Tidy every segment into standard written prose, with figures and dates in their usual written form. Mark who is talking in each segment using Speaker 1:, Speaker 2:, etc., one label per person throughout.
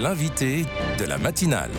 Speaker 1: L'invité de la matinale.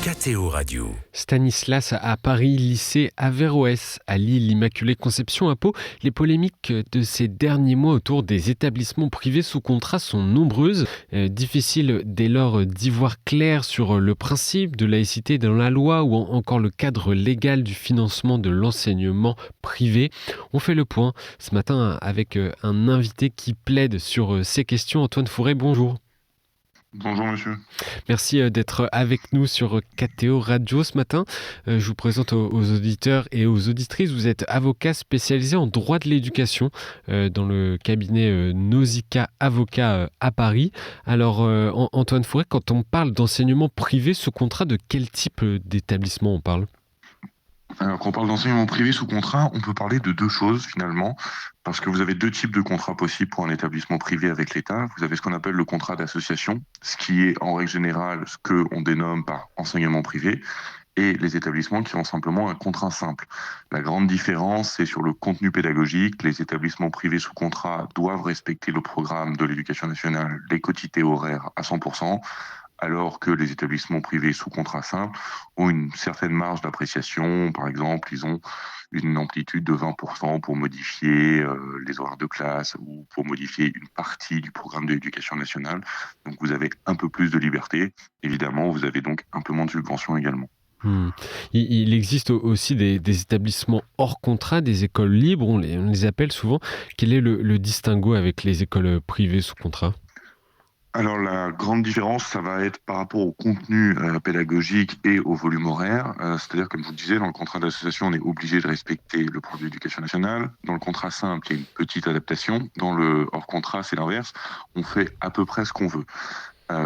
Speaker 1: KTO Radio.
Speaker 2: Stanislas à Paris, lycée Averroès, à Lille, l'Immaculée Conception à Pau. Les polémiques de ces derniers mois autour des établissements privés sous contrat sont nombreuses. Difficile dès lors d'y voir clair sur le principe de laïcité dans la loi ou encore le cadre légal du financement de l'enseignement privé. On fait le point ce matin avec un invité qui plaide sur ces questions. Antoine Fourret, bonjour.
Speaker 3: Bonjour monsieur.
Speaker 2: Merci d'être avec nous sur KTO Radio ce matin. Je vous présente aux auditeurs et aux auditrices. Vous êtes avocat spécialisé en droit de l'éducation dans le cabinet Nausicaa Avocat à Paris. Alors Antoine Fourret, quand on parle d'enseignement privé sous contrat, de quel type d'établissement on parle ?
Speaker 3: Alors, quand on parle d'enseignement privé sous contrat, on peut parler de deux choses finalement, parce que vous avez deux types de contrats possibles pour un établissement privé avec l'État. Vous avez ce qu'on appelle le contrat d'association, ce qui est en règle générale ce qu'on dénomme par enseignement privé, et les établissements qui ont simplement un contrat simple. La grande différence, c'est sur le contenu pédagogique. Les établissements privés sous contrat doivent respecter le programme de l'éducation nationale, les quotités horaires à 100%, alors que les établissements privés sous contrat simple ont une certaine marge d'appréciation. Par exemple, ils ont une amplitude de 20% pour modifier les horaires de classe ou pour modifier une partie du programme de l'éducation nationale. Donc vous avez un peu plus de liberté. Évidemment, vous avez donc un peu moins de subventions également.
Speaker 2: Il existe aussi des établissements hors contrat, des écoles libres, on les appelle souvent. Quel est le distinguo avec les écoles privées sous contrat ?
Speaker 3: Alors la grande différence, ça va être par rapport au contenu pédagogique et au volume horaire. C'est-à-dire, comme je vous le disais, dans le contrat d'association, on est obligé de respecter le programme de l'éducation nationale. Dans le contrat simple, il y a une petite adaptation. Dans le hors contrat, c'est l'inverse. On fait à peu près ce qu'on veut.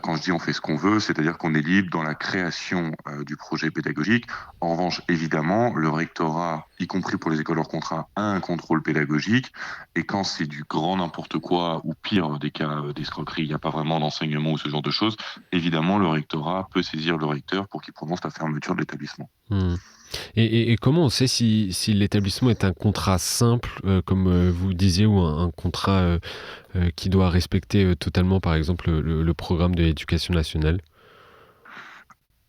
Speaker 3: Quand je dis on fait ce qu'on veut, c'est-à-dire qu'on est libre dans la création du projet pédagogique. En revanche, évidemment, le rectorat, y compris pour les écoles hors contrat, a un contrôle pédagogique. Et quand c'est du grand n'importe quoi, ou pire des cas d'escroquerie, il n'y a pas vraiment d'enseignement ou ce genre de choses, évidemment, le rectorat peut saisir le recteur pour qu'il prononce la fermeture de l'établissement.
Speaker 2: Et comment on sait si l'établissement est un contrat simple, comme vous disiez, ou un contrat qui doit respecter totalement, par exemple, le programme de l'éducation nationale ?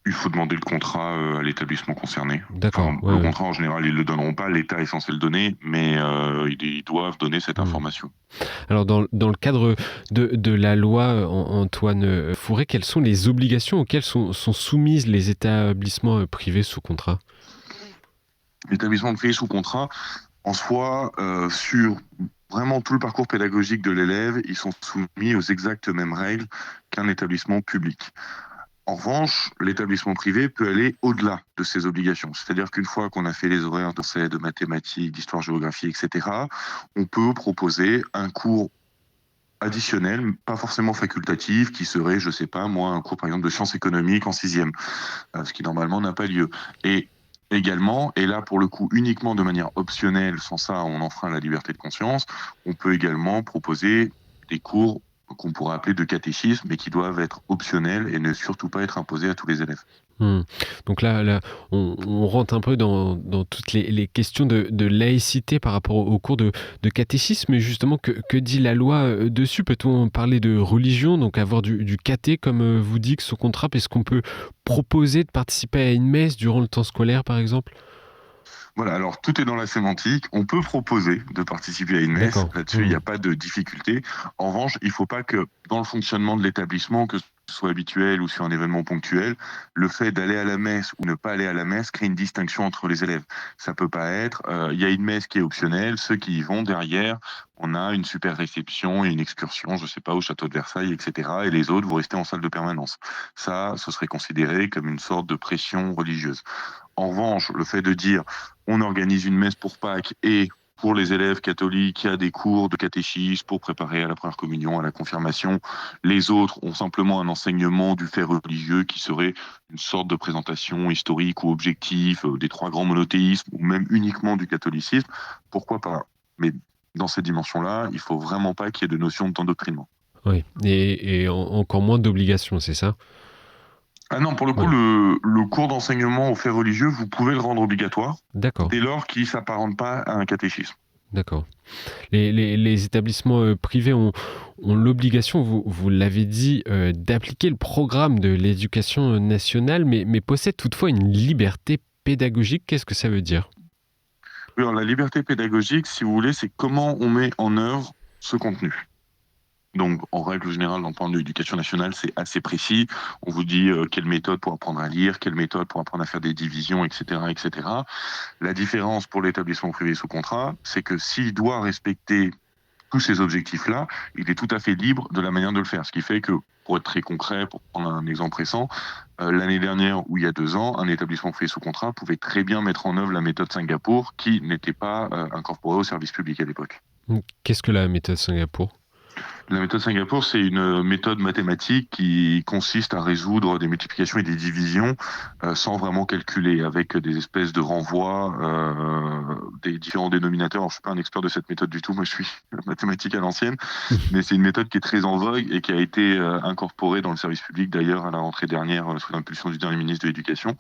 Speaker 3: Il faut demander le contrat à l'établissement concerné.
Speaker 2: D'accord.
Speaker 3: Le contrat, en général, ils ne le donneront pas. L'État est censé le donner, mais ils doivent donner cette information.
Speaker 2: Alors, dans le cadre de la loi, Antoine Fourret, quelles sont les obligations auxquelles sont soumises les établissements privés sous contrat ?
Speaker 3: L'établissement privé sous contrat, en soi, sur vraiment tout le parcours pédagogique de l'élève, ils sont soumis aux exactes mêmes règles qu'un établissement public. En revanche, l'établissement privé peut aller au-delà de ces obligations. C'est-à-dire qu'une fois qu'on a fait les horaires de mathématiques, d'histoire-géographie, etc., on peut proposer un cours additionnel, pas forcément facultatif, qui serait, je sais pas, moi, un cours par exemple de sciences économiques en 6e, ce qui normalement n'a pas lieu. Et également, et là pour le coup uniquement de manière optionnelle, sans ça on enfreint la liberté de conscience, on peut également proposer des cours qu'on pourrait appeler de catéchisme, mais qui doivent être optionnels et ne surtout pas être imposés à tous les élèves.
Speaker 2: Donc là on rentre un peu dans toutes les questions de laïcité par rapport au cours de catéchisme, mais justement, que dit la loi dessus ? Peut-on parler de religion, donc avoir du caté, comme vous dites, sous contrat ? Est-ce qu'on peut proposer de participer à une messe durant le temps scolaire, par exemple ?
Speaker 3: Voilà, alors tout est dans la sémantique. On peut proposer de participer à une messe.
Speaker 2: D'accord.
Speaker 3: Là-dessus, il n'y a pas de difficulté. En revanche, il ne faut pas que dans le fonctionnement de l'établissement, que ce soit habituel ou sur un événement ponctuel, le fait d'aller à la messe ou ne pas aller à la messe crée une distinction entre les élèves. Ça peut pas être, il y a une messe qui est optionnelle, ceux qui y vont derrière, on a une super réception et une excursion, je sais pas, au château de Versailles, etc. Et les autres, vous restez en salle de permanence. Ça, ce serait considéré comme une sorte de pression religieuse. En revanche, le fait de dire on organise une messe pour Pâques et pour les élèves catholiques, il y a des cours de catéchisme pour préparer à la première communion, à la confirmation. Les autres ont simplement un enseignement du fait religieux qui serait une sorte de présentation historique ou objectif des trois grands monothéismes ou même uniquement du catholicisme. Pourquoi pas ? Mais dans cette dimension-là, il ne faut vraiment pas qu'il y ait de notion d'endoctrinement.
Speaker 2: Oui, et encore moins d'obligations, c'est ça ?
Speaker 3: Ah non, pour le coup, le cours d'enseignement aux faits religieux, vous pouvez le rendre obligatoire.
Speaker 2: D'accord.
Speaker 3: Dès lors qu'il ne s'apparente pas à un catéchisme.
Speaker 2: D'accord. Les établissements privés ont l'obligation, vous l'avez dit, d'appliquer le programme de l'éducation nationale, mais possèdent toutefois une liberté pédagogique. Qu'est-ce que ça veut dire?
Speaker 3: Oui, alors la liberté pédagogique, si vous voulez, c'est comment on met en œuvre ce contenu. Donc, en règle générale, dans le plan de l'éducation nationale, c'est assez précis. On vous dit quelle méthode pour apprendre à lire, quelle méthode pour apprendre à faire des divisions, etc., etc. La différence pour l'établissement privé sous contrat, c'est que s'il doit respecter tous ces objectifs-là, il est tout à fait libre de la manière de le faire. Ce qui fait que, pour être très concret, pour prendre un exemple récent, l'année dernière ou il y a 2 ans, un établissement privé sous contrat pouvait très bien mettre en œuvre la méthode Singapour qui n'était pas incorporée au service public à l'époque.
Speaker 2: Qu'est-ce que la méthode Singapour?
Speaker 3: La méthode Singapour, c'est une méthode mathématique qui consiste à résoudre des multiplications et des divisions sans vraiment calculer, avec des espèces de renvois des différents dénominateurs. Alors, je suis pas un expert de cette méthode du tout, moi je suis mathématique à l'ancienne, mais c'est une méthode qui est très en vogue et qui a été incorporée dans le service public d'ailleurs à la rentrée dernière sous l'impulsion du dernier ministre de l'Éducation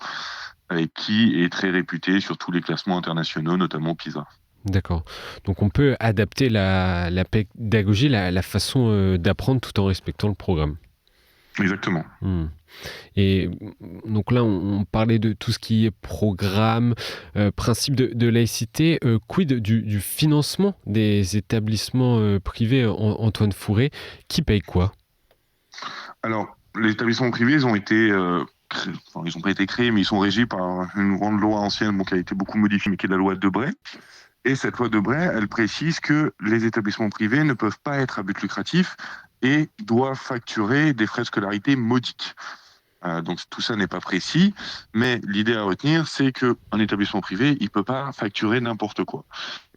Speaker 3: et qui est très réputée sur tous les classements internationaux, notamment PISA.
Speaker 2: D'accord. Donc on peut adapter la pédagogie, la façon d'apprendre tout en respectant le programme.
Speaker 3: Exactement.
Speaker 2: Et donc là, on parlait de tout ce qui est programme, principe de laïcité. Quid du financement des établissements privés, Antoine Fourré? Qui paye quoi?
Speaker 3: Alors, les établissements privés, ils ont été ils n'ont pas été créés, mais ils sont régis par une grande loi ancienne qui a été beaucoup modifiée, mais qui est la loi Debré. Et cette loi Debré, elle précise que les établissements privés ne peuvent pas être à but lucratif et doivent facturer des frais de scolarité modiques. Donc tout ça n'est pas précis, mais l'idée à retenir, c'est qu'un établissement privé, il ne peut pas facturer n'importe quoi.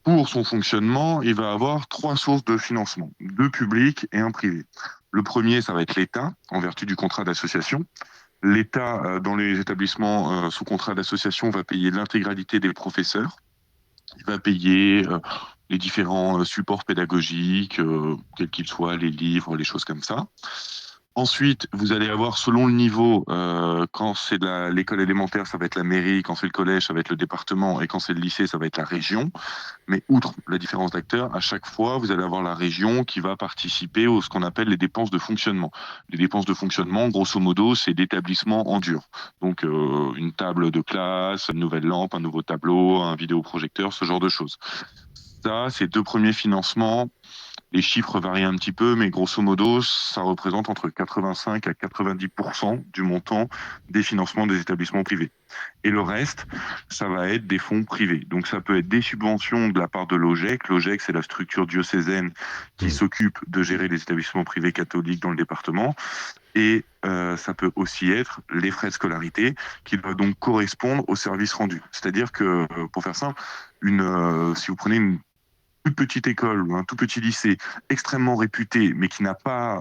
Speaker 3: Pour son fonctionnement, il va avoir 3 sources de financement, 2 publics et 1 privé. Le premier, ça va être l'État, en vertu du contrat d'association. L'État, dans les établissements sous contrat d'association, va payer l'intégralité des professeurs. Il va payer les différents supports pédagogiques, quels qu'ils soient, les livres, les choses comme ça. Ensuite, vous allez avoir, selon le niveau, quand c'est l'école élémentaire, ça va être la mairie, quand c'est le collège, ça va être le département, et quand c'est le lycée, ça va être la région. Mais outre la différence d'acteurs, à chaque fois, vous allez avoir la région qui va participer à ce qu'on appelle les dépenses de fonctionnement. Les dépenses de fonctionnement, grosso modo, c'est d'établissement en dur. Donc, une table de classe, une nouvelle lampe, un nouveau tableau, un vidéoprojecteur, ce genre de choses. Ça, ces 2 premiers financements, les chiffres varient un petit peu, mais grosso modo, ça représente entre 85 à 90% du montant des financements des établissements privés. Et le reste, ça va être des fonds privés. Donc ça peut être des subventions de la part de l'OGEC. L'OGEC, c'est la structure diocésaine qui s'occupe de gérer les établissements privés catholiques dans le département. Et ça peut aussi être les frais de scolarité qui doivent donc correspondre au service rendu. C'est-à-dire que, pour faire simple, si vous prenez une toute petite école ou un tout petit lycée extrêmement réputé, mais qui n'a pas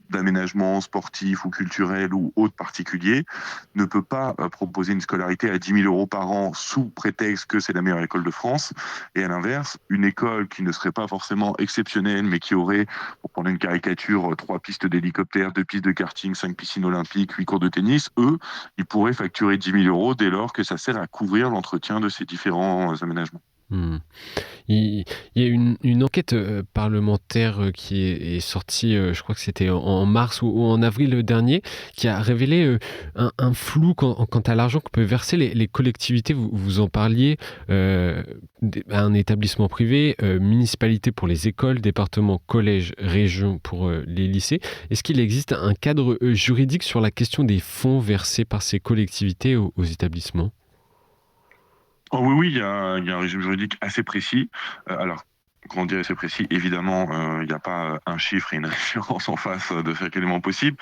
Speaker 3: d'aménagement sportif ou culturel ou autre particulier, ne peut pas proposer une scolarité à 10 000 euros par an sous prétexte que c'est la meilleure école de France. Et à l'inverse, une école qui ne serait pas forcément exceptionnelle, mais qui aurait, pour prendre une caricature, 3 pistes d'hélicoptère, 2 pistes de karting, 5 piscines olympiques, 8 cours de tennis, eux, ils pourraient facturer 10 000 euros dès lors que ça sert à couvrir l'entretien de ces différents aménagements.
Speaker 2: Il y a une enquête parlementaire qui est sortie, je crois que c'était en mars ou en avril dernier, qui a révélé un flou quant à l'argent que peuvent verser les collectivités. Vous en parliez, à un établissement privé, municipalité pour les écoles, département, collège, région pour les lycées. Est-ce qu'il existe un cadre juridique sur la question des fonds versés par ces collectivités aux établissements ?
Speaker 3: Oh oui, il y a un régime juridique assez précis. Alors, quand on dit assez précis, évidemment, il n'y a pas un chiffre et une référence en face de chaque élément possible.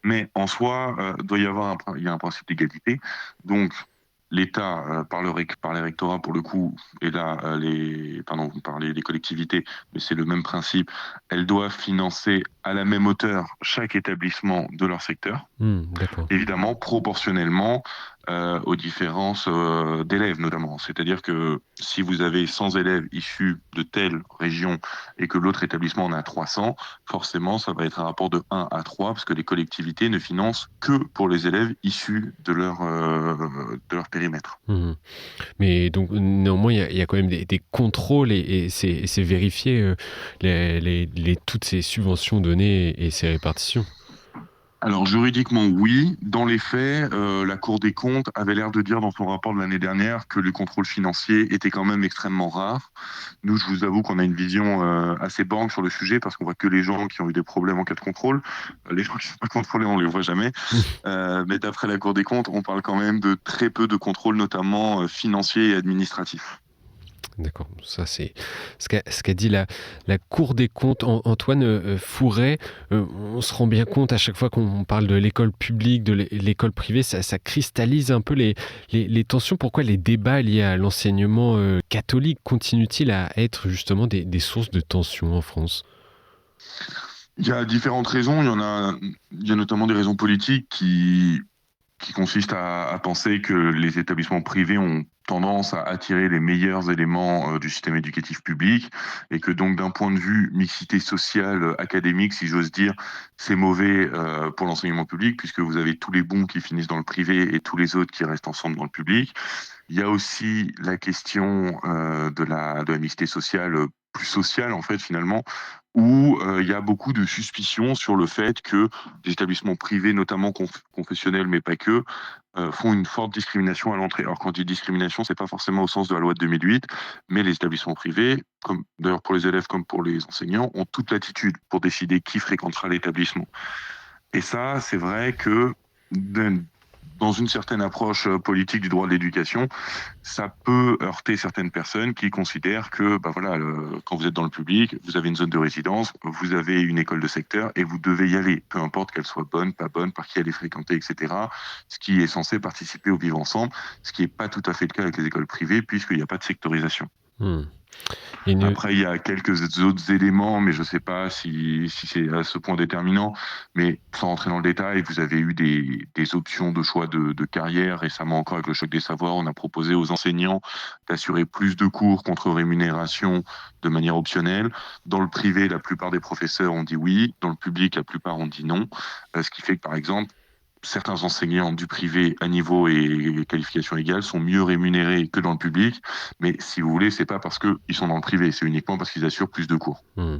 Speaker 3: Mais en soi, il y a un principe d'égalité. Donc, l'État, par les rectorats, pour le coup, et là, vous parlez des collectivités, mais c'est le même principe, elles doivent financer à la même hauteur chaque établissement de leur secteur.
Speaker 2: D'accord.
Speaker 3: Évidemment, proportionnellement aux différences d'élèves notamment. C'est-à-dire que si vous avez 100 élèves issus de telle région et que l'autre établissement en a 300, forcément ça va être un rapport de 1 à 3 parce que les collectivités ne financent que pour les élèves issus de leur périmètre.
Speaker 2: Mmh. Mais donc néanmoins, il y a quand même des contrôles et c'est vérifié, toutes ces subventions données et ces répartitions?
Speaker 3: Alors juridiquement oui, dans les faits, la Cour des comptes avait l'air de dire dans son rapport de l'année dernière que les contrôles financiers étaient quand même extrêmement rares. Nous, je vous avoue qu'on a une vision assez banque sur le sujet parce qu'on voit que les gens qui ont eu des problèmes en cas de contrôle. Les gens qui ne sont pas contrôlés, on les voit jamais. Mais d'après la Cour des comptes, on parle quand même de très peu de contrôles, notamment financiers et administratifs.
Speaker 2: D'accord, ça c'est ce qu'a dit la Cour des comptes. Antoine Fouret, on se rend bien compte à chaque fois qu'on parle de l'école publique, de l'école privée, ça cristallise un peu les tensions. Pourquoi les débats liés à l'enseignement catholique continuent-ils à être justement des sources de tension en France?
Speaker 3: Il y a différentes raisons. Il y a notamment des raisons politiques qui consiste à penser que les établissements privés ont tendance à attirer les meilleurs éléments du système éducatif public et que donc d'un point de vue mixité sociale académique, si j'ose dire, c'est mauvais pour l'enseignement public puisque vous avez tous les bons qui finissent dans le privé et tous les autres qui restent ensemble dans le public. Il y a aussi la question de la mixité sociale plus sociale en fait finalement où il y a beaucoup de suspicions sur le fait que les établissements privés, notamment confessionnels, mais pas que, font une forte discrimination à l'entrée. Alors quand je dis discrimination, c'est pas forcément au sens de la loi de 2008, mais les établissements privés, comme d'ailleurs pour les élèves comme pour les enseignants, ont toute latitude pour décider qui fréquentera l'établissement. Et ça, c'est vrai que d'un- dans une certaine approche politique du droit de l'éducation, ça peut heurter certaines personnes qui considèrent que, bah voilà, quand vous êtes dans le public, vous avez une zone de résidence, vous avez une école de secteur et vous devez y aller, peu importe qu'elle soit bonne, pas bonne, par qui elle est fréquentée, etc. Ce qui est censé participer au vivre ensemble, ce qui n'est pas tout à fait le cas avec les écoles privées puisqu'il n'y a pas de sectorisation.
Speaker 2: Mmh. Et ne
Speaker 3: Après, il y a quelques autres éléments, mais je ne sais pas si c'est à ce point déterminant. Mais sans rentrer dans le détail, vous avez eu des options de choix de carrière. Récemment encore, avec le choc des savoirs, on a proposé aux enseignants d'assurer plus de cours contre rémunération de manière optionnelle. Dans le privé, la plupart des professeurs ont dit oui. Dans le public, la plupart ont dit non. Ce qui fait que, par exemple, certains enseignants du privé à niveau et qualification égale sont mieux rémunérés que dans le public. Mais si vous voulez, c'est pas parce qu'ils sont dans le privé, c'est uniquement parce qu'ils assurent plus de cours.
Speaker 2: Mmh.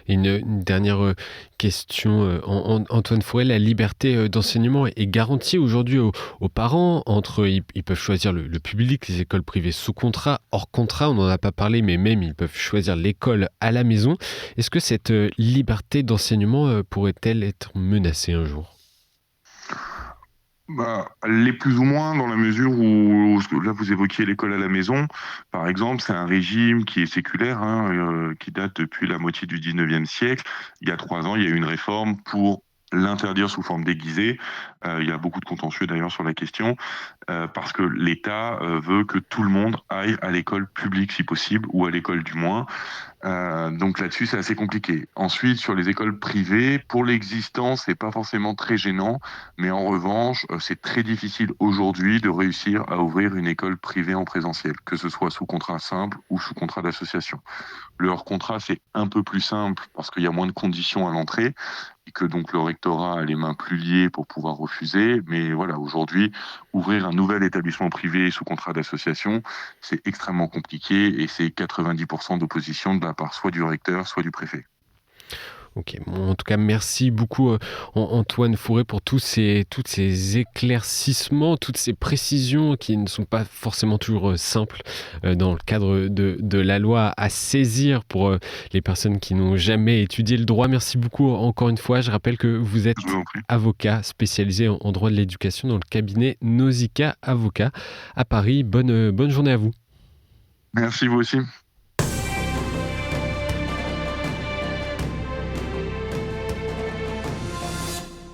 Speaker 2: Une dernière question, Antoine Fouret, la liberté d'enseignement est garantie aujourd'hui aux parents entre, ils peuvent choisir le public, les écoles privées sous contrat, hors contrat, on n'en a pas parlé, mais même ils peuvent choisir l'école à la maison. Est-ce que cette liberté d'enseignement pourrait-elle être menacée un jour?
Speaker 3: Bah, les plus ou moins dans la mesure où là vous évoquiez l'école à la maison, par exemple, c'est un régime qui est séculaire, hein, qui date depuis la moitié du 19e siècle. Il y a 3 ans, il y a eu une réforme pour l'interdire sous forme déguisée. Il y a beaucoup de contentieux d'ailleurs sur la question, parce que l'État veut que tout le monde aille à l'école publique si possible, ou à l'école du moins. Donc là-dessus, c'est assez compliqué. Ensuite, sur les écoles privées, pour l'existence, c'est pas forcément très gênant, mais en revanche, c'est très difficile aujourd'hui de réussir à ouvrir une école privée en présentiel, que ce soit sous contrat simple ou sous contrat d'association. Le hors contrat, c'est un peu plus simple parce qu'il y a moins de conditions à l'entrée et que donc le rectorat a les mains plus liées pour pouvoir refuser. Mais voilà, aujourd'hui, ouvrir un nouvel établissement privé sous contrat d'association, c'est extrêmement compliqué et c'est 90% d'opposition de la part soit du recteur, soit du préfet.
Speaker 2: Ok, bon, en tout cas, merci beaucoup Antoine Fouret pour tous ces éclaircissements, toutes ces précisions qui ne sont pas forcément toujours simples dans le cadre de la loi à saisir pour les personnes qui n'ont jamais étudié le droit. Merci beaucoup encore une fois. Je rappelle que vous êtes
Speaker 3: Je vous en prie.
Speaker 2: avocat spécialisé en droit de l'éducation dans le cabinet Nausicaa Avocat à Paris. Bonne journée à vous.
Speaker 3: Merci vous aussi.